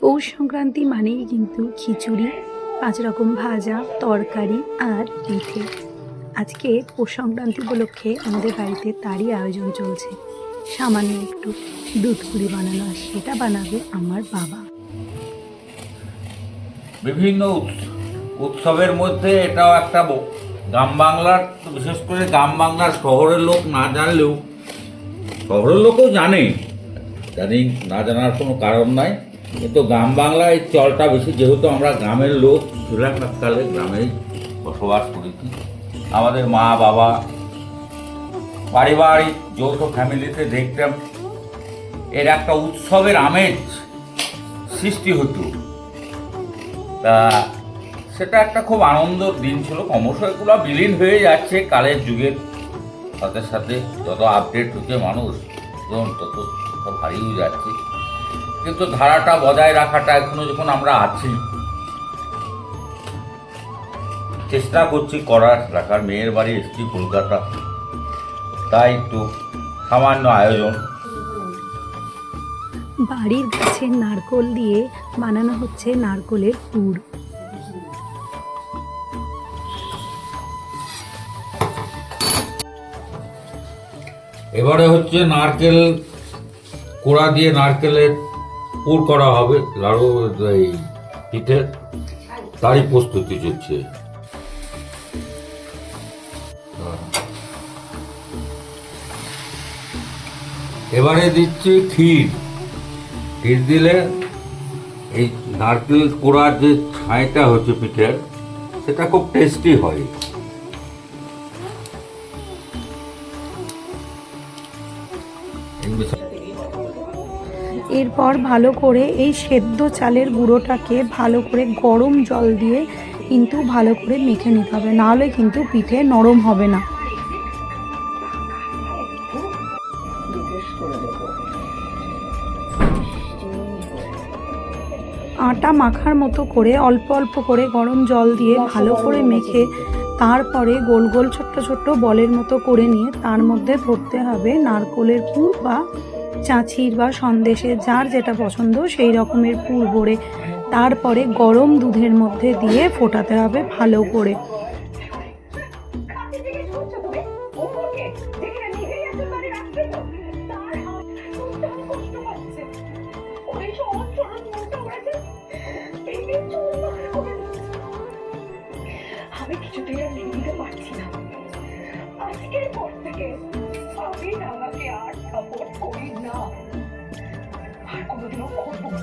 পৌষ সংক্রান্তি মানেই কিন্তু খিচুড়ি, 5 রকম ভাজা, তরকারি আর পিঠে। আজকে পৌষ সংক্রান্তি উপলক্ষে আমাদের বাড়িতে তারই আয়োজন চলছে। সামান্য একটু দুধ পুলি বানানো, আর সেটা বানাবে আমার বাবা। বিভিন্ন উৎসবের মধ্যে এটাও একটা গ্রাম বাংলার, বিশেষ করে গ্রাম বাংলার শহরের লোক না জানলেও, শহরের লোকও জানে, না জানার কোনো কারণ নাই, কিন্তু গ্রাম বাংলায় এই চলটা বেশি, যেহেতু আমরা গ্রামের লোক, ছোটকালে গ্রামেই বসবাস করেছি। আমাদের মা বাবা পারিবারিক যৌথ ফ্যামিলিতে দেখতাম এর একটা উৎসবের আমেজ সৃষ্টি হতো। তা সেটা একটা খুব আনন্দের দিন ছিল। ক্রমশ এগুলো বিলীন হয়ে যাচ্ছে কালের যুগের সাথে সাথে, যত আপডেট হচ্ছে মানুষ তত সব হারিয়ে যাচ্ছে, কিন্তু ধারাটা বজায় রাখাটা এখনো যখন আমরা আছি, চেষ্টা করছি রাখার। মেয়ের বাড়ি এসছি কলকাতা, তাই একটু সামান্য আয়োজন। বাড়ির গাছের নারকোল দিয়ে বানানো হচ্ছে নারকোলের পুর। এবারে হচ্ছে নারকেল কোড়া দিয়ে নারকেলের পুর করা হবে লাড়ু, এই পিঠের, তারই প্রস্তুতি চলছে। এবারে দিচ্ছি ক্ষীর। ক্ষীর দিলে এই নারকেল কোড়ার যে ছাইটা হচ্ছে পিঠের, সেটা খুব টেস্টি হয়। এরপর ভালো করে এই সেদ্ধ চালের গুঁড়োটাকে ভালো করে গরম জল দিয়ে কিন্তু ভালো করে মেখে নিতে হবে, নাহলে কিন্তু পিঠে নরম হবে না। আটা মাখার মতো করে অল্প অল্প করে গরম জল দিয়ে ভালো করে মেখে তারপরে গোল গোল ছোট্ট ছোট্ট বলের মতো করে নিয়ে তার মধ্যে ভরতে হবে নারকোলের পুর বা চাঁচির বা সন্দেশের, যার যেটা পছন্দ সেই রকমের পুর ভরে তারপরে গরম দুধের মধ্যে দিয়ে ফোটাতে হবে ভালো করে। আমি কিছুতেই আর মেনে নিতে পারছি না। আজকের পর থেকে আমি রাঙাকে আর সাপোর্ট করি না, আর কোনোদিনও করবো না।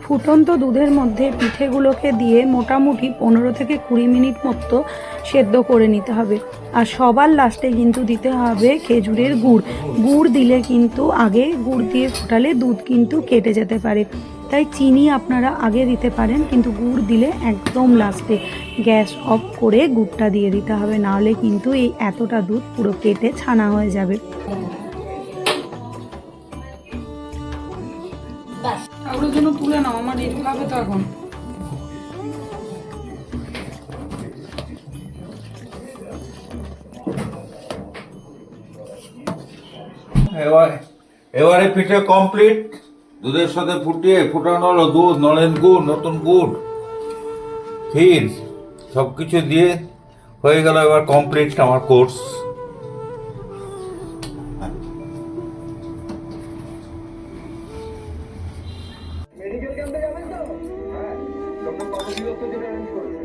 ফুটন্ত দুধের মধ্যে পিঠেগুলোকে দিয়ে মোটামুটি 15 থেকে 20 মিনিট মতো সেদ্ধ করে নিতে হবে। আর সবার লাস্টে কিন্তু দিতে হবে খেজুরের গুড়। গুড় দিলে কিন্তু আগে গুড় দিয়ে ফোটালে দুধ কিন্তু কেটে যেতে পারে, তাই চিনি আপনারা আগে দিতে পারেন, কিন্তু গুড় দিলে একদম লাস্টে। গ্যাস অফ করে গুড়টা দিয়ে দিতে হবে, নাহলে কিন্তু এই এতটা দুধ পুরো কেটে ছানা হয়ে যাবে। ওগুলোর জন্য তুলে নাও, আমার রেডি খাবে তো এখন। এবারে পিঠে কমপ্লিট। দুধের সাথে ফুটানো হলো দুধ, নলেন গুড়, নতুন গুড়, ক্ষীর, সব কিছু দিয়ে হয়ে গেল। এবার কমপ্লিট আমার কোর্স। মেডিকেল ক্যাম্পে যাবেন তো? হ্যাঁ, ডক্টর কত দিবস তো যেটা অ্যারেঞ্জ করেছে।